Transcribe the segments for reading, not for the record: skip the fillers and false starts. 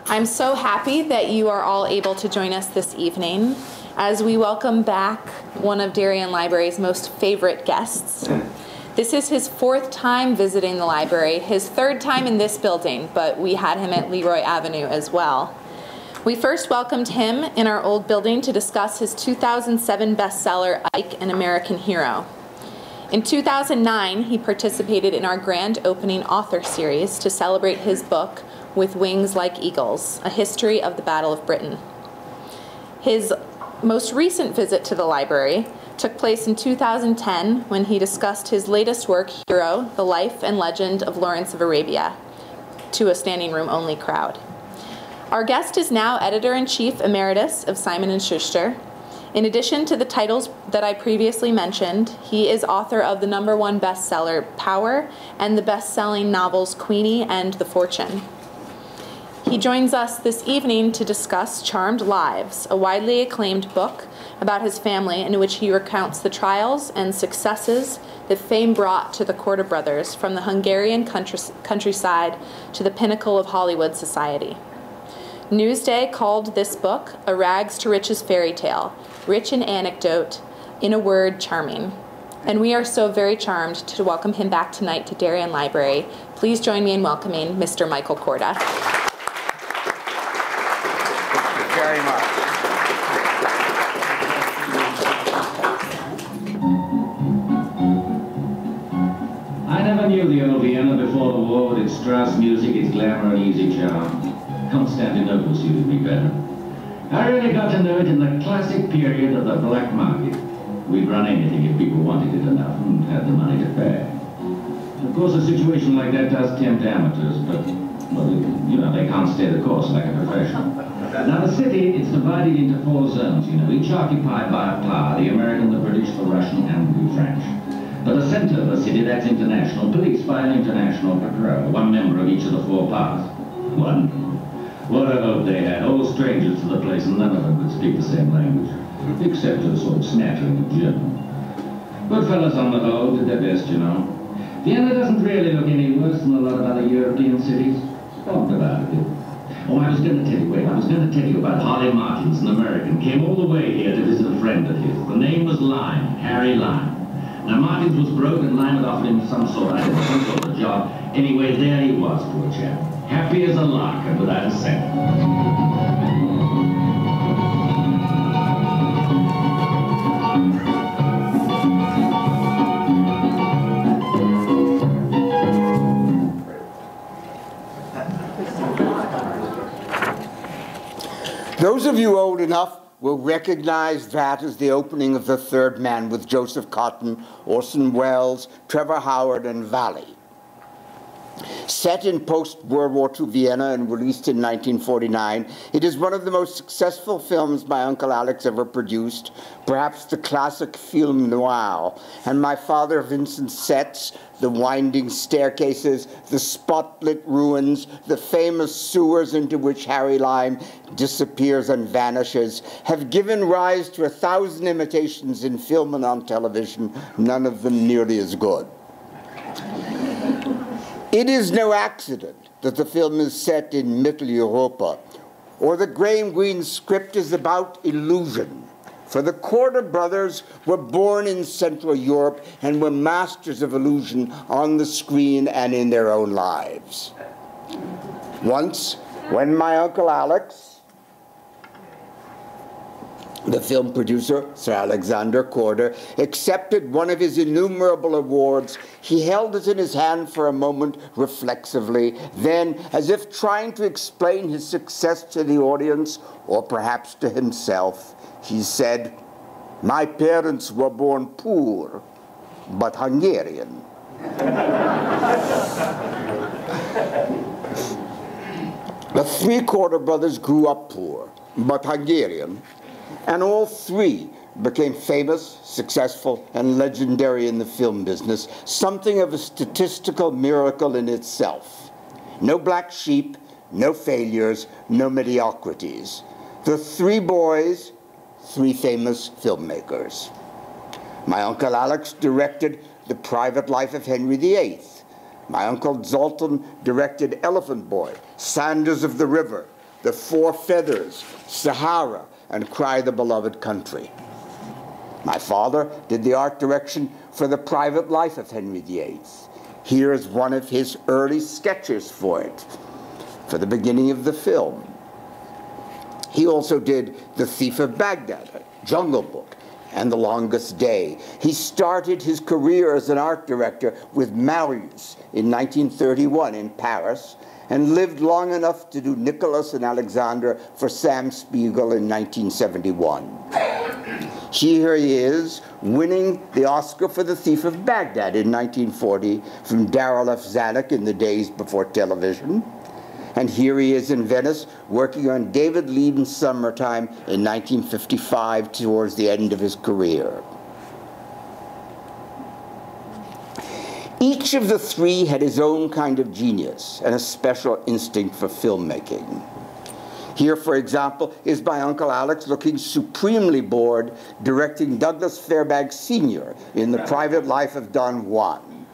I'm so happy that you are all able to join us this evening as we welcome back one of Darien Library's most favorite guests. This is his 4th time visiting the library, his 3rd time in this building, but we had him at Leroy Avenue as well. We first welcomed him in our old building to discuss his 2007 bestseller, Ike, an American Hero. In 2009, he participated in our grand opening author series to celebrate his book, With Wings Like Eagles, A History of the Battle of Britain. His most recent visit to the library took place in 2010 when he discussed his latest work, Hero, The Life and Legend of Lawrence of Arabia, to a standing room only crowd. Our guest is now Editor-in-Chief Emeritus of Simon & Schuster. In addition to the titles that I previously mentioned, he is author of the #1 bestseller, Power, and the best-selling novels Queenie and The Fortune. He joins us this evening to discuss Charmed Lives, a widely acclaimed book about his family in which he recounts the trials and successes that fame brought to the Korda brothers from the Hungarian countryside to the pinnacle of Hollywood society. Newsday called this book a rags to riches fairy tale, rich in anecdote, in a word, charming. And we are so very charmed to welcome him back tonight to Darien Library. Please join me in welcoming Mr. Michael Korda. Very much. I never knew the old Vienna before the war with its Strauss music, its glamour and easy charm. Constantinople suited me better. I really got to know it in the classic period of the black market. We'd run anything if people wanted it enough and had the money to pay. Of course, a situation like that does tempt amateurs, but, well, you know, they can't stay the course like a professional. Now, the city, it's divided into 4 zones, you know, each occupied by a power, the American, the British, the Russian, and the French. But the center of the city, that's international, policed by an international patrol, 1 member of each of the 4 powers. Wonderful. What a hope they had, all strangers to the place, and none of them could speak the same language, except a sort of smattering of German. Good fellows on the whole did their best, you know. Vienna doesn't really look any worse than a lot of other European cities. Talked about it. Oh, I was going to tell you, I was going to tell you about Harley Martins, an American, came all the way here to visit a friend of his. The name was Lime, Harry Lime. Now, Martins was broke and Lime had offered him some sort of job. Anyway, there he was, poor chap. Happy as a lark and without a cent. Those of you old enough will recognize that as the opening of The Third Man with Joseph Cotten, Orson Welles, Trevor Howard, and Valley. Set in post-World War II Vienna and released in 1949, it is one of the most successful films my Uncle Alex ever produced, perhaps the classic film noir, and my father Vincent's sets, the winding staircases, the spotlit ruins, the famous sewers into which Harry Lime disappears and vanishes, have given rise to 1,000 imitations in film and on television, none of them nearly as good. It is no accident that the film is set in Mitteleuropa, or that Graham Greene's script is about illusion. For the Korda brothers were born in Central Europe and were masters of illusion on the screen and in their own lives. Once, when my Uncle Alex, the film producer, Sir Alexander Korda, accepted one of his innumerable awards, he held it in his hand for a moment reflexively, then, as if trying to explain his success to the audience, or perhaps to himself, he said, "My parents were born poor, but Hungarian." The 3 Korda brothers grew up poor, but Hungarian, and all 3 became famous, successful, and legendary in the film business, something of a statistical miracle in itself. No black sheep, no failures, no mediocrities. The 3 boys, 3 famous filmmakers. My Uncle Alex directed The Private Life of Henry VIII. My Uncle Zoltan directed Elephant Boy, Sanders of the River, The Four Feathers, Sahara, and Cry the Beloved Country. My father did the art direction for The Private Life of Henry VIII. Here is one of his early sketches for it, for the beginning of the film. He also did The Thief of Baghdad, Jungle Book, and The Longest Day. He started his career as an art director with Marius in 1931 in Paris, and lived long enough to do Nicholas and Alexandra for Sam Spiegel in 1971. Here he is, winning the Oscar for The Thief of Baghdad in 1940 from Darrell F. Zanuck in the days before television. And here he is in Venice, working on David Leedon's Summertime in 1955 towards the end of his career. Each of the three had his own kind of genius and a special instinct for filmmaking. Here, for example, is my Uncle Alex looking supremely bored, directing Douglas Fairbanks Sr. in The Private Life of Don Juan.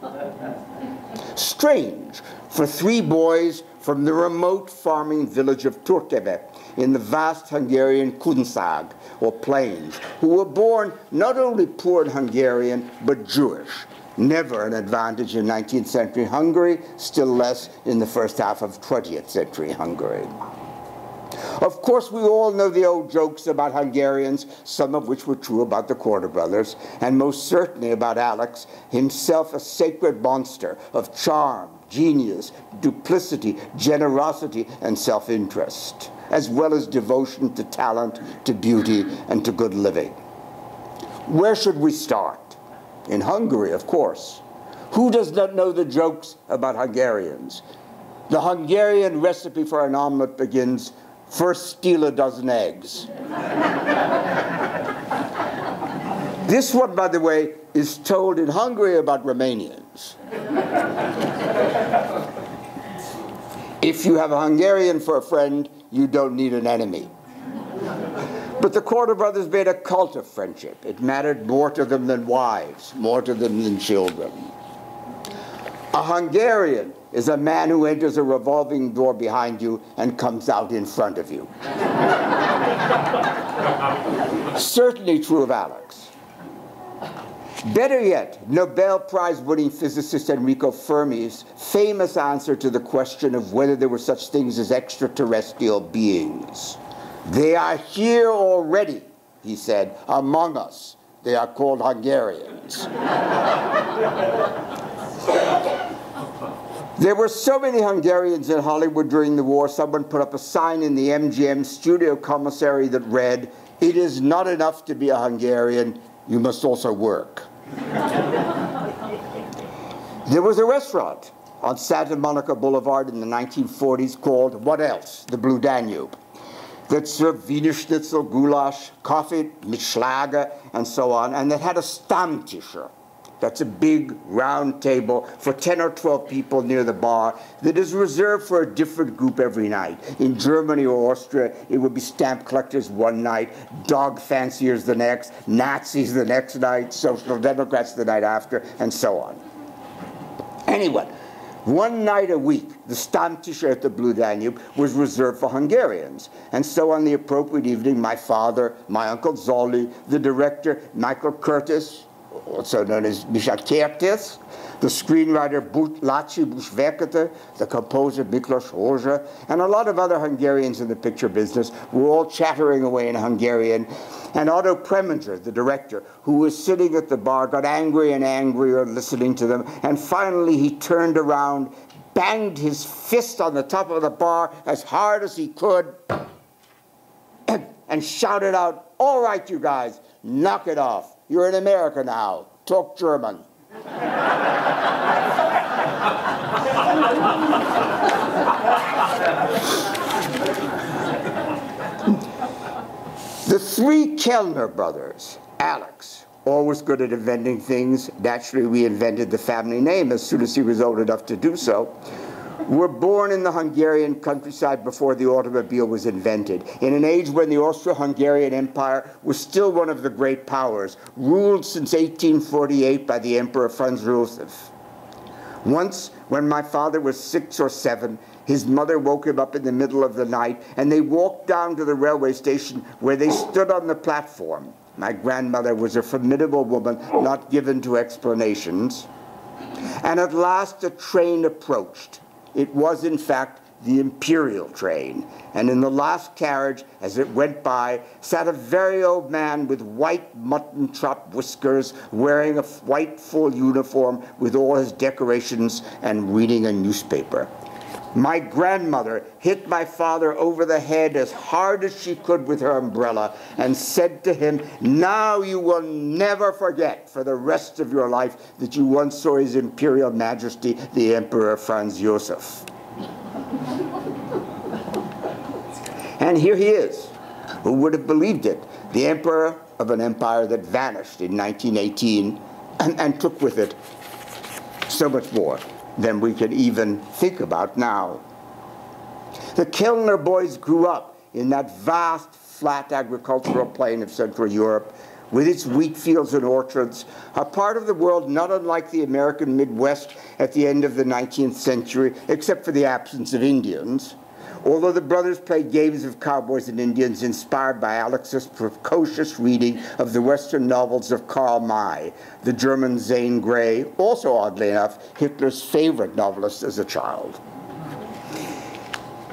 Strange for three boys from the remote farming village of Turkeve in the vast Hungarian Kunszag, or plains, who were born not only poor and Hungarian, but Jewish. Never an advantage in 19th century Hungary, still less in the first half of 20th century Hungary. Of course, we all know the old jokes about Hungarians, some of which were true about the Korda brothers, and most certainly about Alex, himself a sacred monster of charm, genius, duplicity, generosity, and self-interest, as well as devotion to talent, to beauty, and to good living. Where should we start? In Hungary, of course. Who does not know the jokes about Hungarians? The Hungarian recipe for an omelet begins, first steal a dozen eggs. This one, by the way, is told in Hungary about Romanians. If you have a Hungarian for a friend, you don't need an enemy. But the Korda brothers made a cult of friendship. It mattered more to them than wives, more to them than children. A Hungarian is a man who enters a revolving door behind you and comes out in front of you. Certainly true of Alex. Better yet, Nobel Prize-winning physicist Enrico Fermi's famous answer to the question of whether there were such things as extraterrestrial beings. They are here already, he said, among us. They are called Hungarians. There were so many Hungarians in Hollywood during the war, someone put up a sign in the MGM studio commissary that read, "It is not enough to be a Hungarian, you must also work." There was a restaurant on Santa Monica Boulevard in the 1940s called, what else? The Blue Danube, that served Wiener Schnitzel, goulash, coffee, mit Schlager, and so on, and that had a Stammtischer. That's a big round table for 10 or 12 people near the bar that is reserved for a different group every night. In Germany or Austria, it would be stamp collectors one night, dog fanciers the next, Nazis the next night, Social Democrats the night after, and so on. Anyway, one night a week, the Stammtischer at the Blue Danube was reserved for Hungarians. And so on the appropriate evening, my father, my Uncle Zolli, the director, Michael Curtis, also known as Michal Kertész, the screenwriter Laci Bushvekete, the composer Miklos Rózsa, and a lot of other Hungarians in the picture business were all chattering away in Hungarian. And Otto Preminger, the director, who was sitting at the bar, got angry and angrier listening to them, and finally he turned around, banged his fist on the top of the bar as hard as he could, and shouted out, "All right, you guys, knock it off. You're in America now. Talk German." The three Kellner brothers, Alex, always good at inventing things, naturally reinvented the family name as soon as he was old enough to do so, were born in the Hungarian countryside before the automobile was invented, in an age when the Austro-Hungarian Empire was still one of the great powers, ruled since 1848 by the Emperor Franz Joseph. Once, when my father was 6 or 7, His mother woke him up in the middle of the night, and they walked down to the railway station where they stood on the platform. My grandmother was a formidable woman, not given to explanations. And at last a train approached. It was, in fact, the imperial train. And in the last carriage, as it went by, sat a very old man with white mutton chop whiskers, wearing a white full uniform with all his decorations and reading a newspaper. My grandmother hit my father over the head as hard as she could with her umbrella and said to him, "Now you will never forget for the rest of your life that you once saw His Imperial Majesty, the Emperor Franz Josef." And here he is. Who would have believed it? The emperor of an empire that vanished in 1918 and took with it so much more than we can even think about now. The Kellner boys grew up in that vast, flat agricultural plain of Central Europe with its wheat fields and orchards, a part of the world not unlike the American Midwest at the end of the 19th century, except for the absence of Indians. Although the brothers played games of cowboys and Indians inspired by Alex's precocious reading of the Western novels of Karl May, the German Zane Grey, also oddly enough, Hitler's favorite novelist as a child.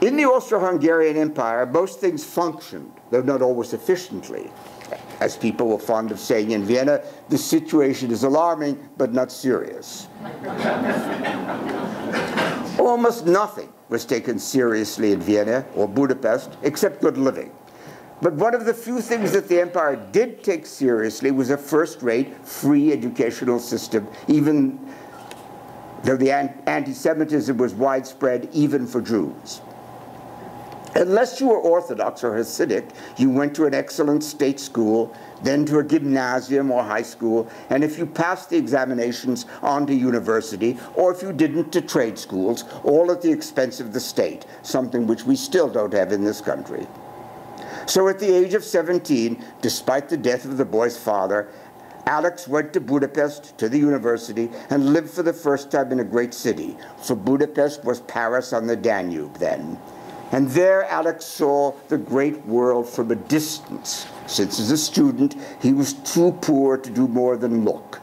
In the Austro-Hungarian Empire, most things functioned, though not always efficiently. As people were fond of saying in Vienna, the situation is alarming, but not serious. Almost nothing was taken seriously in Vienna or Budapest, except good living. But one of the few things that the empire did take seriously was a first-rate, free educational system, even though the anti-Semitism was widespread even for Jews. Unless you were Orthodox or Hasidic, you went to an excellent state school, then to a gymnasium or high school, and if you passed the examinations, on to university, or if you didn't, to trade schools, all at the expense of the state, something which we still don't have in this country. So at the age of 17, despite the death of the boy's father, Alex went to Budapest, to the university, and lived for the first time in a great city, for Budapest was Paris on the Danube then. And there Alex saw the great world from a distance, since as a student he was too poor to do more than look.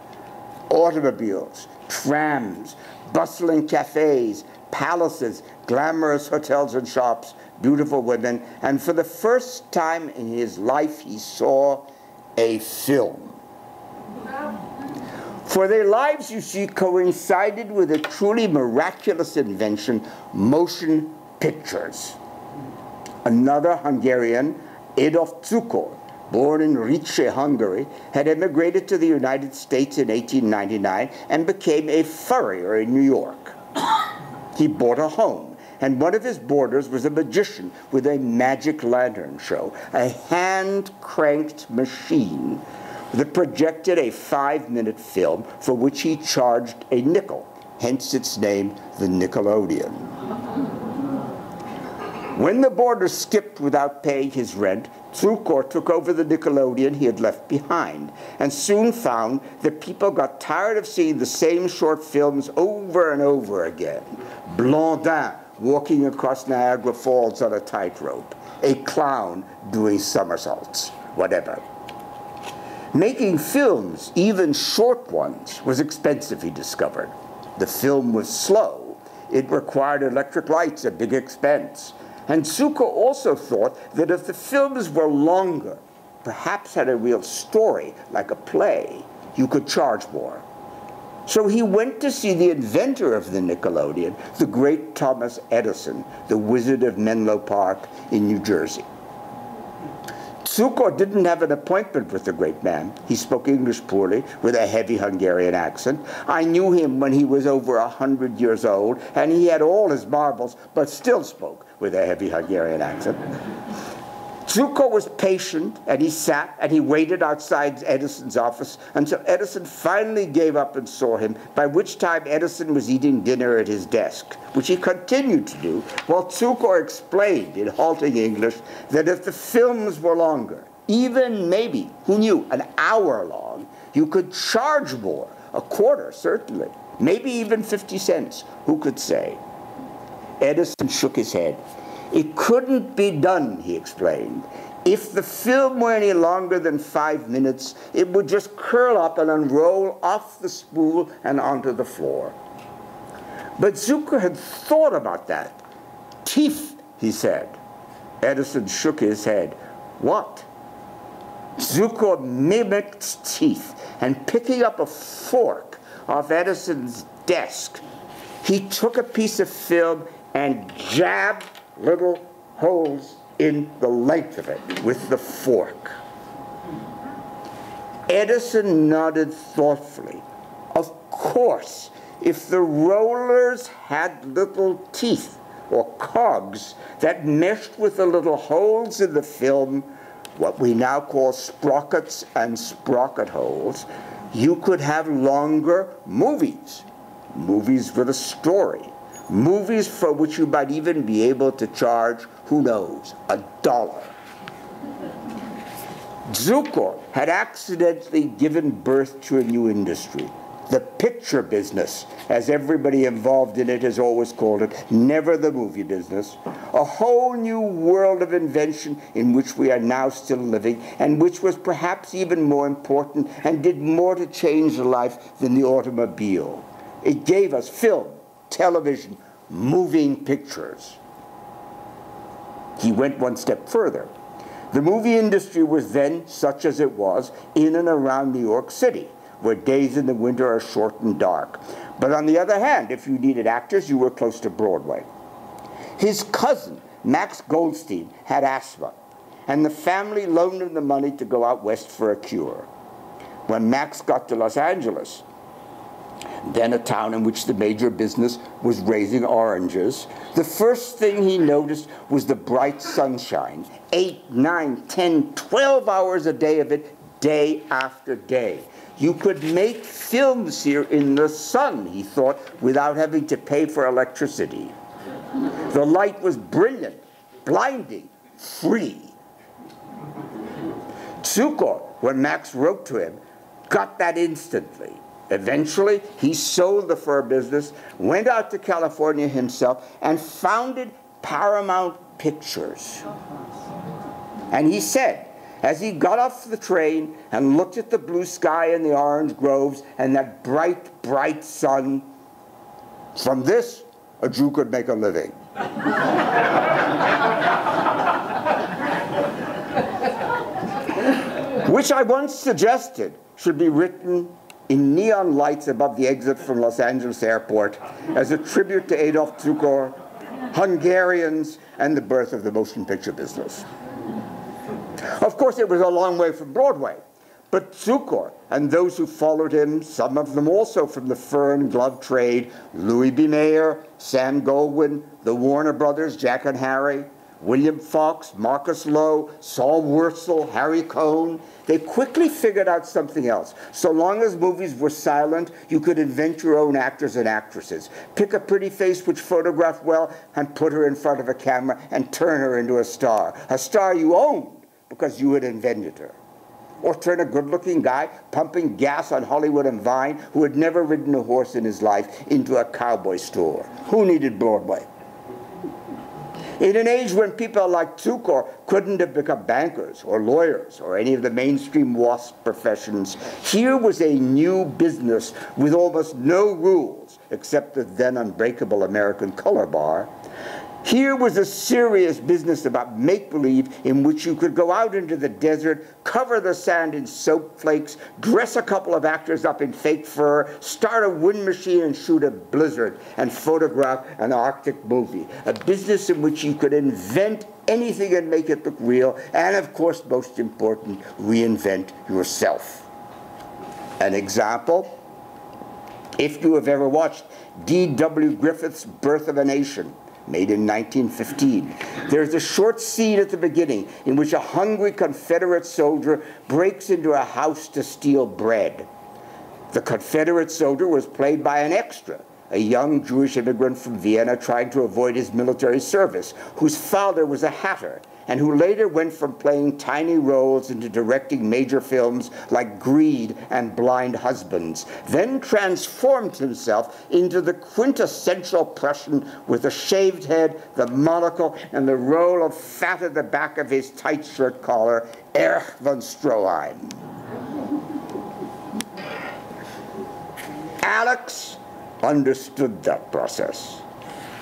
Automobiles, trams, bustling cafes, palaces, glamorous hotels and shops, beautiful women, and for the first time in his life he saw a film. For their lives, you see, coincided with a truly miraculous invention, motion pictures. Another Hungarian, Adolf Cukor, born in Rice, Hungary, had emigrated to the United States in 1899 and became a furrier in New York. He bought a home, and one of his boarders was a magician with a magic lantern show, a hand-cranked machine that projected a 5-minute film for which he charged a nickel, hence its name, the Nickelodeon. When the boarder skipped without paying his rent, Cukor took over the Nickelodeon he had left behind, and soon found that people got tired of seeing the same short films over and over again. Blondin walking across Niagara Falls on a tightrope, a clown doing somersaults, whatever. Making films, even short ones, was expensive, he discovered. The film was slow. It required electric lights, a big expense. And Cukor also thought that if the films were longer, perhaps had a real story, like a play, you could charge more. So he went to see the inventor of the Nickelodeon, the great Thomas Edison, the Wizard of Menlo Park in New Jersey. Cukor didn't have an appointment with the great man. He spoke English poorly, with a heavy Hungarian accent. I knew him when he was over 100 years old, and he had all his marbles, but still spoke with a heavy Hungarian accent. Cukor was patient, and he sat and he waited outside Edison's office until Edison finally gave up and saw him, by which time Edison was eating dinner at his desk, which he continued to do, while Cukor explained in halting English that if the films were longer, even maybe, who knew, an hour long, you could charge more, a quarter certainly, maybe even 50 cents, who could say. Edison shook his head. It couldn't be done, he explained. If the film were any longer than 5 minutes, it would just curl up and unroll off the spool and onto the floor. But Zucker had thought about that. Teeth, he said. Edison shook his head. What? Zucker mimicked teeth, and picking up a fork off Edison's desk, he took a piece of film and jabbed little holes in the length of it with the fork. Edison nodded thoughtfully. Of course, if the rollers had little teeth or cogs that meshed with the little holes in the film, what we now call sprockets and sprocket holes, you could have longer movies. Movies with a story. Movies for which you might even be able to charge, who knows, $1. Zucker had accidentally given birth to a new industry, the picture business, as everybody involved in it has always called it, never the movie business, a whole new world of invention in which we are now still living, and which was perhaps even more important and did more to change life than the automobile. It gave us film, television, moving pictures. He went one step further. The movie industry was then, such as it was, in and around New York City, where days in the winter are short and dark. But on the other hand, if you needed actors, you were close to Broadway. His cousin, Max Goldstein, had asthma, and the family loaned him the money to go out west for a cure. When Max got to Los Angeles, then a town in which the major business was raising oranges, the first thing he noticed was the bright sunshine, 8, 9, 10, 12 hours a day of it, day after day. You could make films here in the sun, he thought, without having to pay for electricity. The light was brilliant, blinding, free. Zucker, when Max wrote to him, got that instantly. Eventually, he sold the fur business, went out to California himself, and founded Paramount Pictures. And he said, as he got off the train and looked at the blue sky and the orange groves and that bright, bright sun, from this, a Jew could make a living. Which I once suggested should be written in neon lights above the exit from Los Angeles Airport as a tribute to Adolf Zucker, Hungarians, and the birth of the motion picture business. Of course, it was a long way from Broadway, but Zucker and those who followed him, some of them also from the fur and glove trade, Louis B. Mayer, Sam Goldwyn, the Warner Brothers, Jack and Harry, William Fox, Marcus Lowe, Saul Wurzel, Harry Cohn, they quickly figured out something else. So long as movies were silent, you could invent your own actors and actresses. Pick a pretty face which photographed well and put her in front of a camera and turn her into a star you owned because you had invented her. Or turn a good-looking guy pumping gas on Hollywood and Vine who had never ridden a horse in his life into a cowboy store. Who needed Broadway? In an age when people like Zucker couldn't have become bankers or lawyers or any of the mainstream WASP professions, here was a new business with almost no rules except the then unbreakable American color bar. Here was a serious business about make-believe in which you could go out into the desert, cover the sand in soap flakes, dress a couple of actors up in fake fur, start a wind machine and shoot a blizzard, and photograph an Arctic movie. A business in which you could invent anything and make it look real, and of course, most important, reinvent yourself. An example, if you have ever watched D.W. Griffith's Birth of a Nation, made in 1915. There's a short scene at the beginning in which a hungry Confederate soldier breaks into a house to steal bread. The Confederate soldier was played by an extra, a young Jewish immigrant from Vienna trying to avoid his military service, whose father was a hatter and who later went from playing tiny roles into directing major films like Greed and Blind Husbands, then transformed himself into the quintessential Prussian with the shaved head, the monocle, and the roll of fat at the back of his tight shirt collar, Erich von Stroheim. Alex understood that process.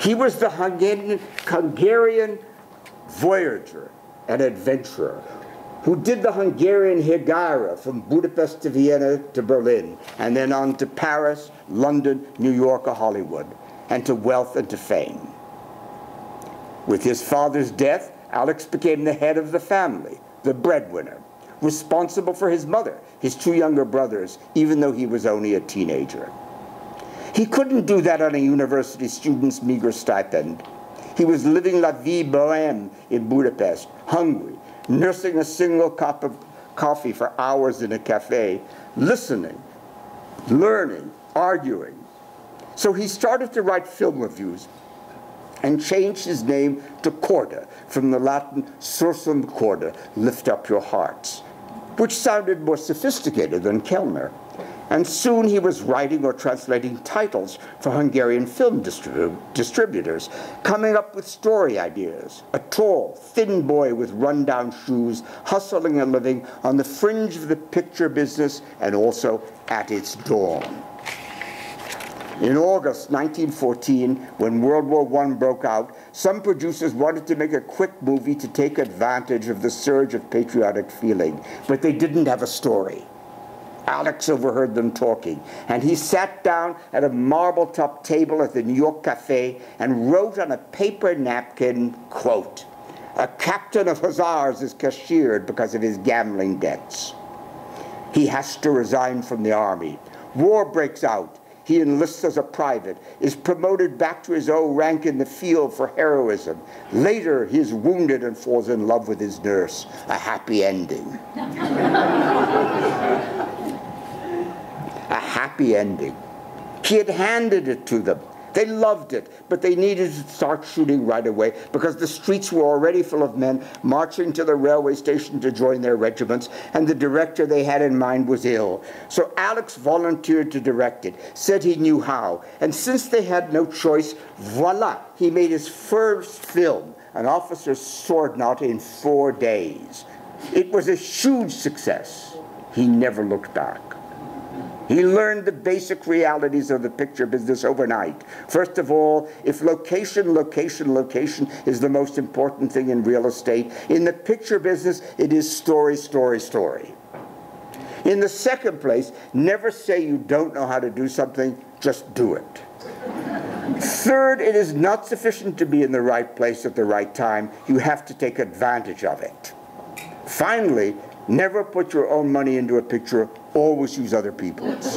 He was the Hungarian voyager and adventurer who did the Hungarian Hegira from Budapest to Vienna to Berlin, and then on to Paris, London, New York, or Hollywood, and to wealth and to fame. With his father's death, Alex became the head of the family, the breadwinner, responsible for his mother, his two younger brothers, even though he was only a teenager. He couldn't do that on a university student's meager stipend. He was living la vie bohème in Budapest, hungry, nursing a single cup of coffee for hours in a cafe, listening, learning, arguing. So he started to write film reviews and changed his name to Korda, from the Latin sursum corda, lift up your hearts, which sounded more sophisticated than Kellner. And soon he was writing or translating titles for Hungarian film distributors, coming up with story ideas. A tall, thin boy with run-down shoes, hustling a living on the fringe of the picture business and also at its dawn. In August 1914, when World War I broke out, some producers wanted to make a quick movie to take advantage of the surge of patriotic feeling, but they didn't have a story. Alex overheard them talking, and he sat down at a marble-top table at the New York Cafe and wrote on a paper napkin, quote, "A captain of hussars is cashiered because of his gambling debts. He has to resign from the army. War breaks out. He enlists as a private, is promoted back to his old rank in the field for heroism. Later, he is wounded and falls in love with his nurse. A happy ending." A happy ending. He had handed it to them. They loved it, but they needed to start shooting right away because the streets were already full of men marching to the railway station to join their regiments, and the director they had in mind was ill. So Alex volunteered to direct it, said he knew how, and since they had no choice, voila, he made his first film, An Officer's Sword Knot, in 4 days. It was a huge success. He never looked back. He learned the basic realities of the picture business overnight. First of all, if location, location, location is the most important thing in real estate, in the picture business, it is story, story, story. In the second place, never say you don't know how to do something, just do it. Third, it is not sufficient to be in the right place at the right time. You have to take advantage of it. Finally, never put your own money into a picture, always use other people's.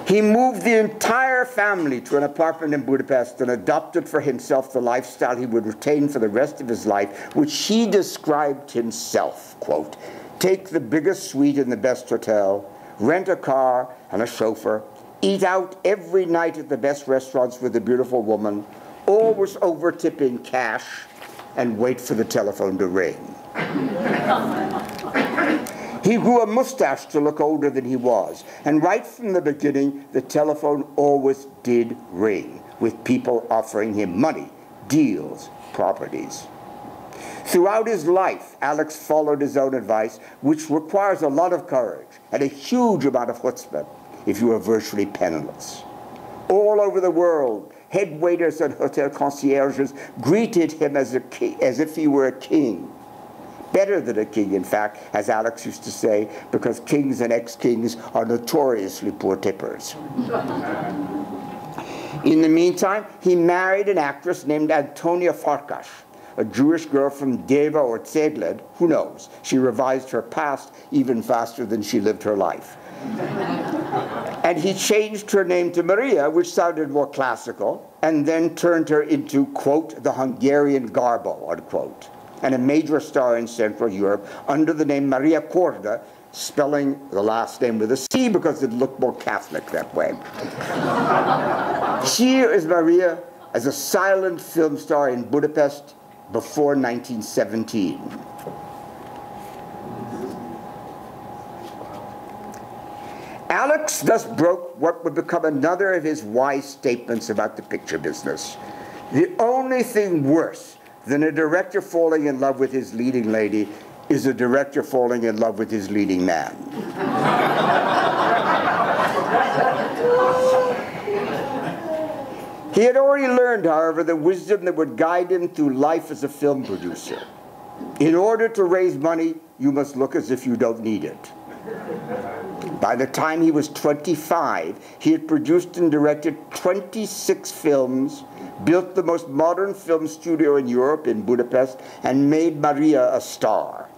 He moved the entire family to an apartment in Budapest and adopted for himself the lifestyle he would retain for the rest of his life, which he described himself, quote, "Take the biggest suite in the best hotel, rent a car and a chauffeur, eat out every night at the best restaurants with a beautiful woman, always over-tip in cash, and wait for the telephone to ring." He grew a mustache to look older than he was, and right from the beginning, the telephone always did ring, with people offering him money, deals, properties. Throughout his life, Alex followed his own advice, which requires a lot of courage and a huge amount of chutzpah if you are virtually penniless. All over the world, head waiters and hotel concierges greeted him as if he were a king. Better than a king, in fact, as Alex used to say, because kings and ex-kings are notoriously poor tippers. In the meantime, he married an actress named Antonia Farkas, a Jewish girl from Deva or Tzedled, who knows? She revised her past even faster than she lived her life. And he changed her name to Maria, which sounded more classical, and then turned her into, quote, the Hungarian Garbo, unquote, and a major star in Central Europe under the name Maria Korda, spelling the last name with a C because it looked more Catholic that way. Here is Maria as a silent film star in Budapest before 1917. Alex thus broke what would become another of his wise statements about the picture business. The only thing worse than a director falling in love with his leading lady is a director falling in love with his leading man. He had already learned, however, the wisdom that would guide him through life as a film producer. In order to raise money, you must look as if you don't need it. By the time he was 25, he had produced and directed 26 films, built the most modern film studio in Europe in Budapest, and made Maria a star.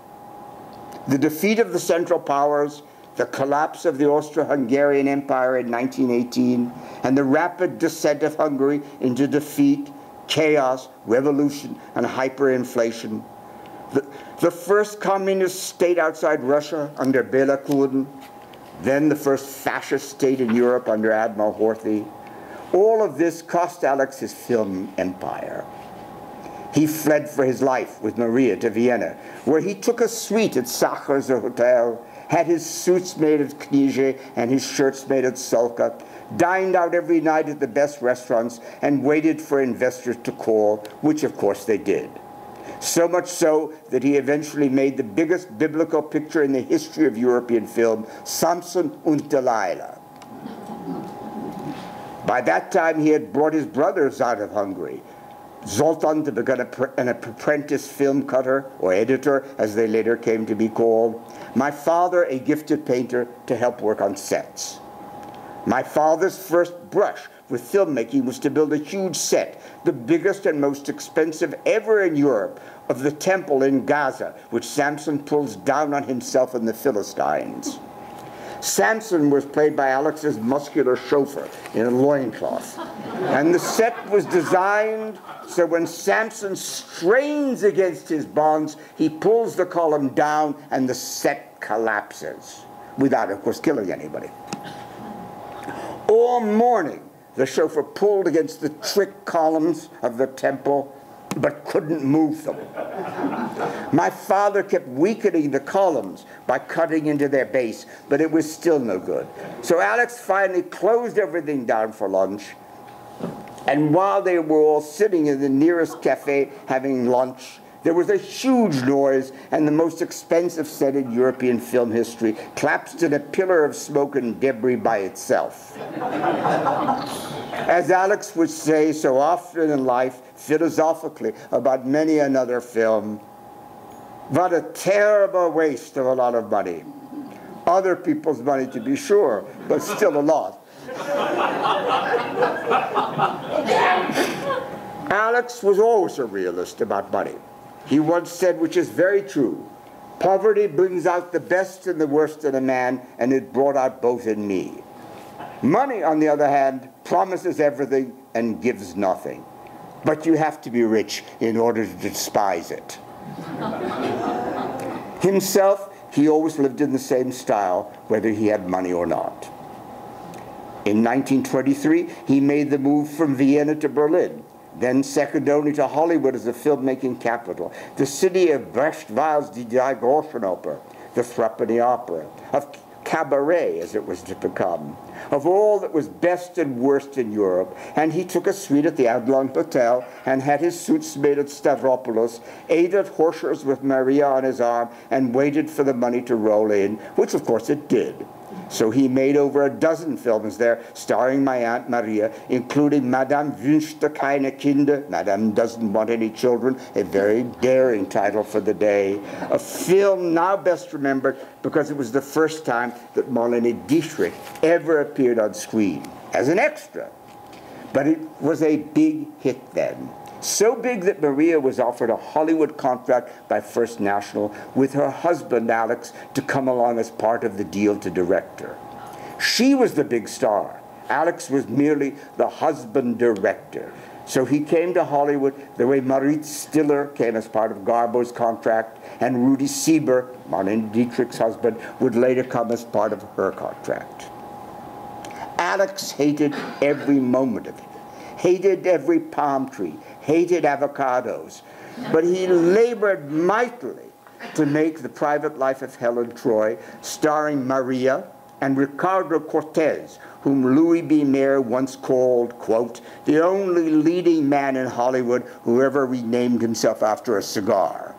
The defeat of the Central Powers, the collapse of the Austro-Hungarian Empire in 1918, and the rapid descent of Hungary into defeat, chaos, revolution, and hyperinflation. The first communist state outside Russia under Bela Kun, then the first fascist state in Europe under Admiral Horthy. All of this cost Alex his film empire. He fled for his life with Maria to Vienna, where he took a suite at Sacher's Hotel, had his suits made at Kniege and his shirts made at Solka, dined out every night at the best restaurants, and waited for investors to call, which of course they did. So much so that he eventually made the biggest biblical picture in the history of European film, Samson und Delilah. By that time, he had brought his brothers out of Hungary. Zoltan to become an apprentice film cutter, or editor, as they later came to be called. My father, a gifted painter, to help work on sets. My father's first brush with filmmaking was to build a huge set, the biggest and most expensive ever in Europe, of the temple in Gaza, which Samson pulls down on himself and the Philistines. Samson was played by Alex's muscular chauffeur in a loincloth. And the set was designed so when Samson strains against his bonds, he pulls the column down and the set collapses, without, of course, killing anybody. All morning, the chauffeur pulled against the trick columns of the temple, but couldn't move them. My father kept weakening the columns by cutting into their base, but it was still no good. So Alex finally closed everything down for lunch, and while they were all sitting in the nearest cafe having lunch, there was a huge noise, and the most expensive set in European film history collapsed in a pillar of smoke and debris by itself. As Alex would say so often in life, philosophically, about many another film, what a terrible waste of a lot of money. Other people's money, to be sure, but still a lot. Alex was always a realist about money. He once said, which is very true, poverty brings out the best and the worst in a man, and it brought out both in me. Money, on the other hand, promises everything and gives nothing. But you have to be rich in order to despise it. Himself, he always lived in the same style, whether he had money or not. In 1923, he made the move from Vienna to Berlin, then second only to Hollywood as a filmmaking capital, the city of Brecht-Weil's Die Groschenoper, the threepenny opera, of cabaret, as it was to become, of all that was best and worst in Europe. And he took a suite at the Adlon Hotel and had his suits made at Stavropoulos, ate at Horscher's with Maria on his arm, and waited for the money to roll in, which of course it did. So he made over a dozen films there, starring my Aunt Maria, including Madame wünschte keine Kinder, Madame doesn't want any children, a very daring title for the day. A film now best remembered because it was the first time that Marlene Dietrich ever appeared on screen, as an extra. But it was a big hit then. So big that Maria was offered a Hollywood contract by First National with her husband, Alex, to come along as part of the deal to direct her. She was the big star. Alex was merely the husband-director. So he came to Hollywood the way Marit Stiller came as part of Garbo's contract, and Rudy Sieber, Marlene Dietrich's husband, would later come as part of her contract. Alex hated every moment of it. hated every palm tree, hated avocados. But he labored mightily to make The Private Life of Helen Troy, starring Maria and Ricardo Cortez, whom Louis B. Mayer once called, quote, the only leading man in Hollywood who ever renamed himself after a cigar.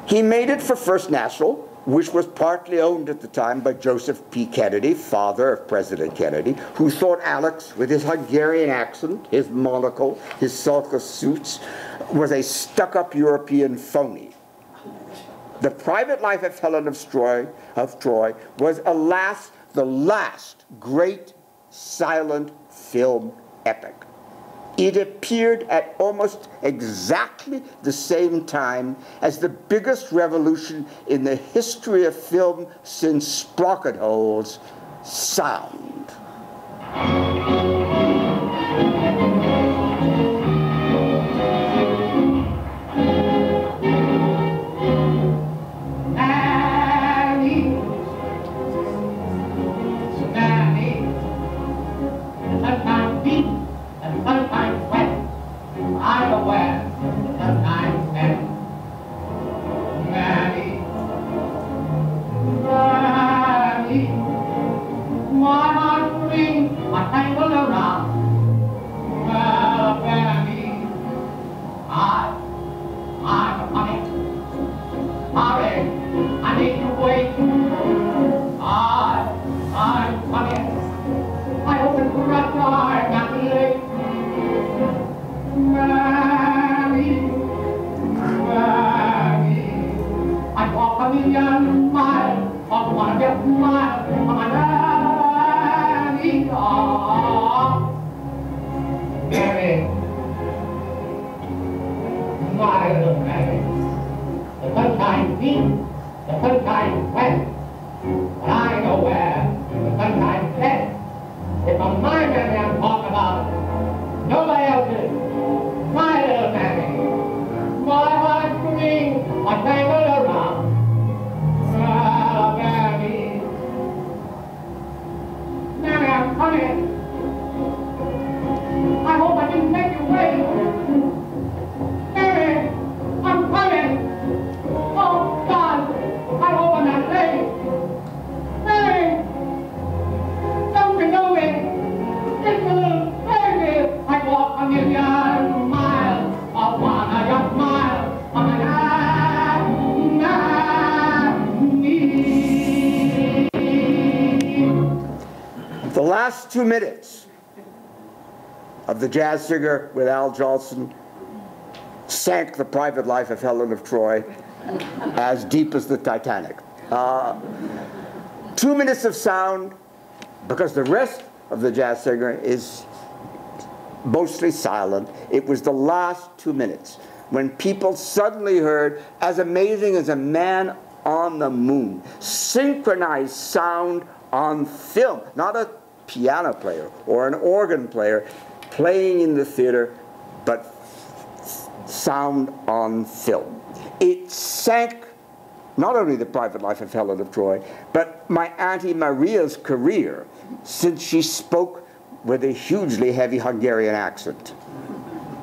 He made it for First National, which was partly owned at the time by Joseph P. Kennedy, father of President Kennedy, who thought Alex, with his Hungarian accent, his monocle, his sulcus suits, was a stuck-up European phony. The Private Life of Helen of Troy was, alas, the last great silent film epic. It appeared at almost exactly the same time as the biggest revolution in the history of film since sprocket holes, sound. The last 2 minutes of The Jazz Singer with Al Jolson sank The Private Life of Helen of Troy as deep as the Titanic. 2 minutes of sound, because the rest of The Jazz Singer is mostly silent. It was the last 2 minutes when people suddenly heard, as amazing as a man on the moon, synchronized sound on film, not a piano player or an organ player playing in the theater, but sound on film. It sank not only The Private Life of Helen of Troy, but my Auntie Maria's career, since she spoke with a hugely heavy Hungarian accent.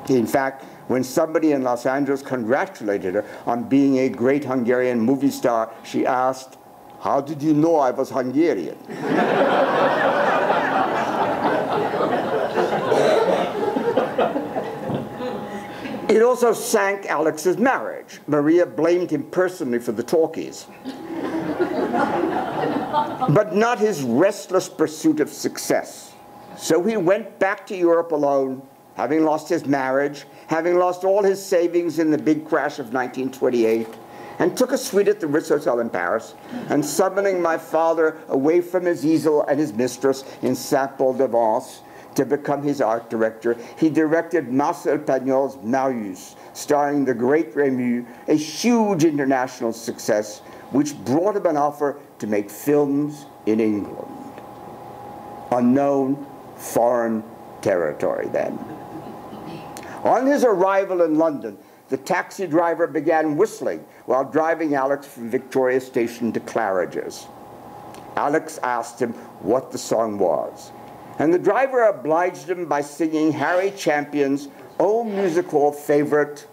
In fact, when somebody in Los Angeles congratulated her on being a great Hungarian movie star, she asked, "How did you know I was Hungarian?" It also sank Alex's marriage. Maria blamed him personally for the talkies. But not his restless pursuit of success. So he went back to Europe alone, having lost his marriage, having lost all his savings in the big crash of 1928, and took a suite at the Ritz Hotel in Paris, and summoning my father away from his easel and his mistress in Saint-Paul-de-Vence to become his art director, he directed Marcel Pagnol's Marius, starring the great Rému, a huge international success, which brought him an offer to make films in England. Unknown foreign territory then. On his arrival in London, the taxi driver began whistling while driving Alex from Victoria Station to Claridge's. Alex asked him what the song was, and the driver obliged him by singing Harry Champion's old music hall favorite,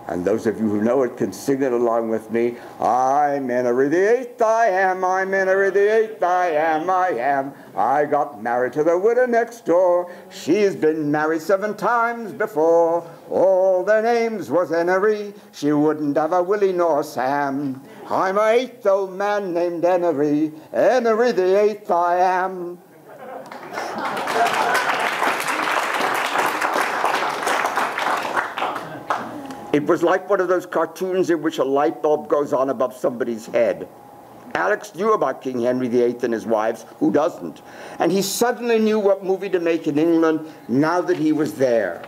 and those of you who know it can sing it along with me. I'm Henry VIII, I am, I'm Henry VIII, I am, I am. I got married to the widow next door. She's been married 7 times before. All their names was Henry. She wouldn't have a Willie nor Sam. I'm a 8th old man named Henry. Henry VIII I am. It was like one of those cartoons in which a light bulb goes on above somebody's head. Alex knew about King Henry VIII and his wives. Who doesn't? And he suddenly knew what movie to make in England now that he was there.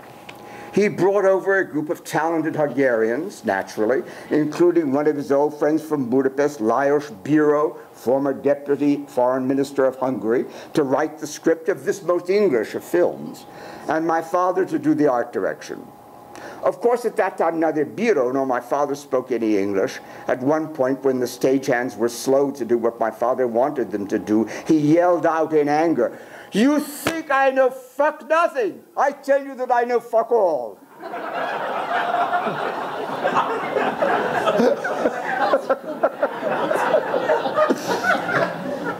He brought over a group of talented Hungarians, naturally, including one of his old friends from Budapest, Lajos Biro, former deputy foreign minister of Hungary, to write the script of this most English of films, and my father to do the art direction. Of course, at that time, neither Biro nor my father spoke any English. At one point, when the stagehands were slow to do what my father wanted them to do, he yelled out in anger, "You think I know fuck nothing? I tell you that I know fuck all."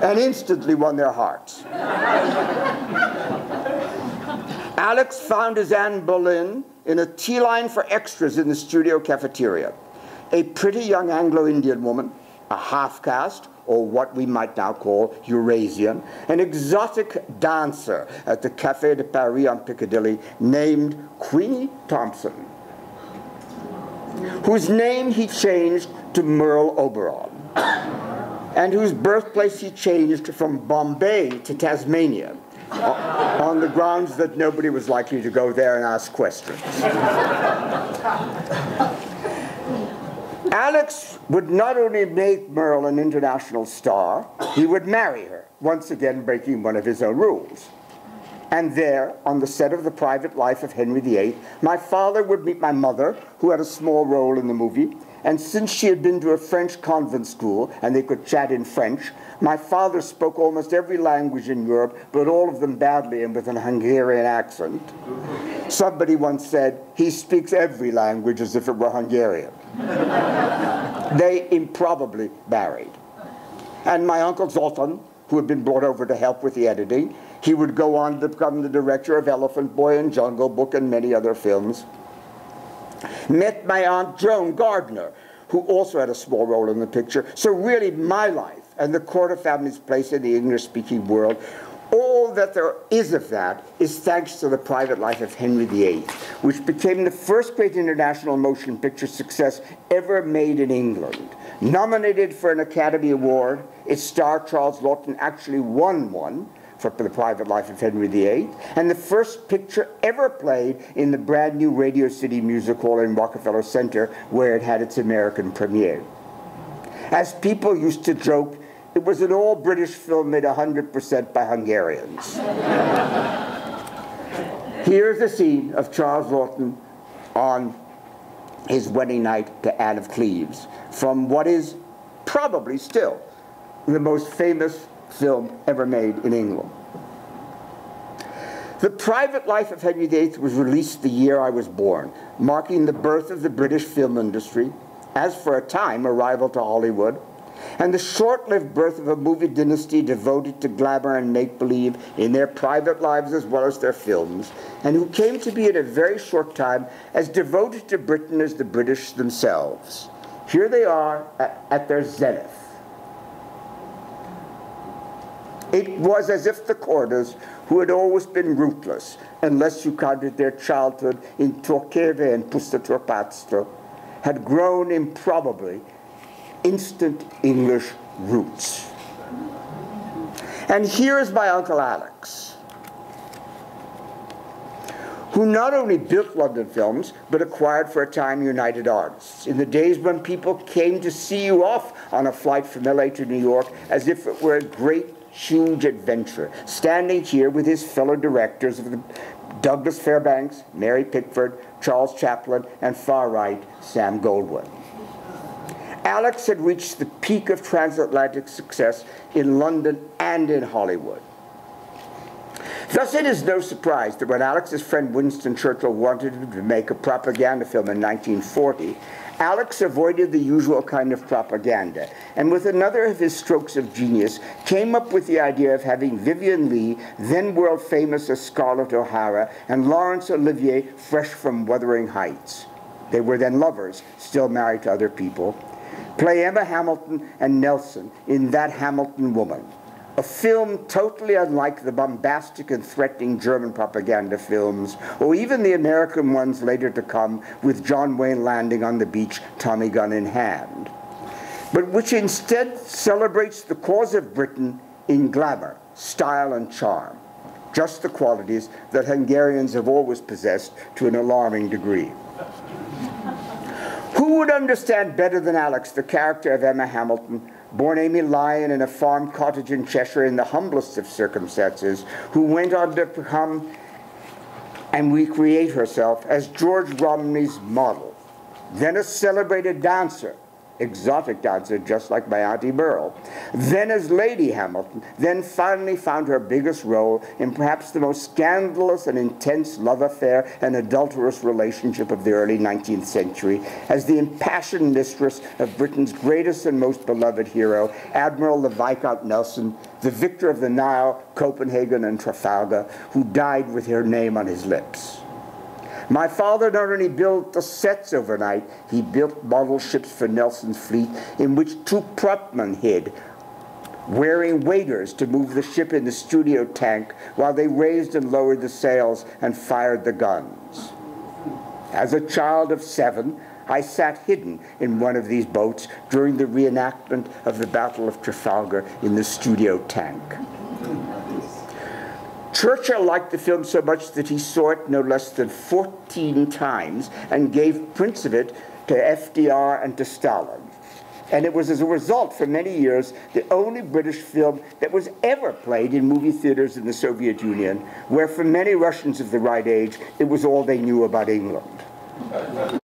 And instantly won their hearts. Alex found his Anne Boleyn in a tea line for extras in the studio cafeteria. A pretty young Anglo-Indian woman, a half-caste, or what we might now call Eurasian, an exotic dancer at the Café de Paris on Piccadilly named Queenie Thompson, whose name he changed to Merle Oberon, and whose birthplace he changed from Bombay to Tasmania, on the grounds that nobody was likely to go there and ask questions. Alex would not only make Merle an international star, he would marry her, once again breaking one of his own rules. And there, on the set of The Private Life of Henry VIII, my father would meet my mother, who had a small role in the movie, and since she had been to a French convent school and they could chat in French, my father spoke almost every language in Europe, but all of them badly and with an Hungarian accent. Somebody once said, he speaks every language as if it were Hungarian. They improbably married. And my uncle Zoltan, who had been brought over to help with the editing, he would go on to become the director of Elephant Boy and Jungle Book and many other films. Met my Aunt Joan Gardner, who also had a small role in the picture. So really my life and the Korda family's place in the English-speaking world, all that there is of that is thanks to The Private Life of Henry VIII, which became the first great international motion picture success ever made in England. Nominated for an Academy Award, its star Charles Laughton actually won one for The Private Life of Henry VIII, and the first picture ever played in the brand new Radio City Music Hall in Rockefeller Center, where it had its American premiere. As people used to joke, it was an all-British film made 100% by Hungarians. Here's a scene of Charles Laughton on his wedding night to Anne of Cleves, from what is probably still the most famous film ever made in England. The Private Life of Henry VIII was released the year I was born, marking the birth of the British film industry, as for a time a rival to Hollywood, and the short-lived birth of a movie dynasty devoted to glamour and make-believe in their private lives as well as their films, and who came to be in a very short time as devoted to Britain as the British themselves. Here they are at their zenith. It was as if the Kordas, who had always been rootless, unless you counted their childhood in Torqueve and Pustatorpatstvo, had grown improbably instant English roots. And here is my Uncle Alex, who not only built London films, but acquired for a time United Artists, in the days when people came to see you off on a flight from LA to New York as if it were a great, huge adventure, standing here with his fellow directors of the Douglas Fairbanks, Mary Pickford, Charles Chaplin, and far right, Sam Goldwyn. Alex had reached the peak of transatlantic success in London and in Hollywood. Thus, it is no surprise that when Alex's friend Winston Churchill wanted him to make a propaganda film in 1940, Alex avoided the usual kind of propaganda, and with another of his strokes of genius, came up with the idea of having Vivien Leigh, then world-famous as Scarlett O'Hara, and Laurence Olivier, fresh from Wuthering Heights. They were then lovers, still married to other people, play Emma Hamilton and Nelson in That Hamilton Woman, a film totally unlike the bombastic and threatening German propaganda films, or even the American ones later to come with John Wayne landing on the beach, Tommy gun in hand, but which instead celebrates the cause of Britain in glamour, style, and charm, just the qualities that Hungarians have always possessed to an alarming degree. Who would understand better than Alex the character of Emma Hamilton, born Amy Lyon in a farm cottage in Cheshire in the humblest of circumstances, who went on to become and recreate herself as George Romney's model, then a celebrated dancer, exotic dancer just like my Auntie Beryl, then as Lady Hamilton, then finally found her biggest role in perhaps the most scandalous and intense love affair and adulterous relationship of the early 19th century as the impassioned mistress of Britain's greatest and most beloved hero, Admiral the Viscount Nelson, the victor of the Nile, Copenhagen, and Trafalgar, who died with her name on his lips. My father not only built the sets overnight, he built model ships for Nelson's fleet in which two propmen hid, wearing waiters to move the ship in the studio tank while they raised and lowered the sails and fired the guns. As a child of 7, I sat hidden in one of these boats during the reenactment of the Battle of Trafalgar in the studio tank. Churchill liked the film so much that he saw it no less than 14 times and gave prints of it to FDR and to Stalin. And it was as a result, for many years, the only British film that was ever played in movie theaters in the Soviet Union, where for many Russians of the right age, it was all they knew about England.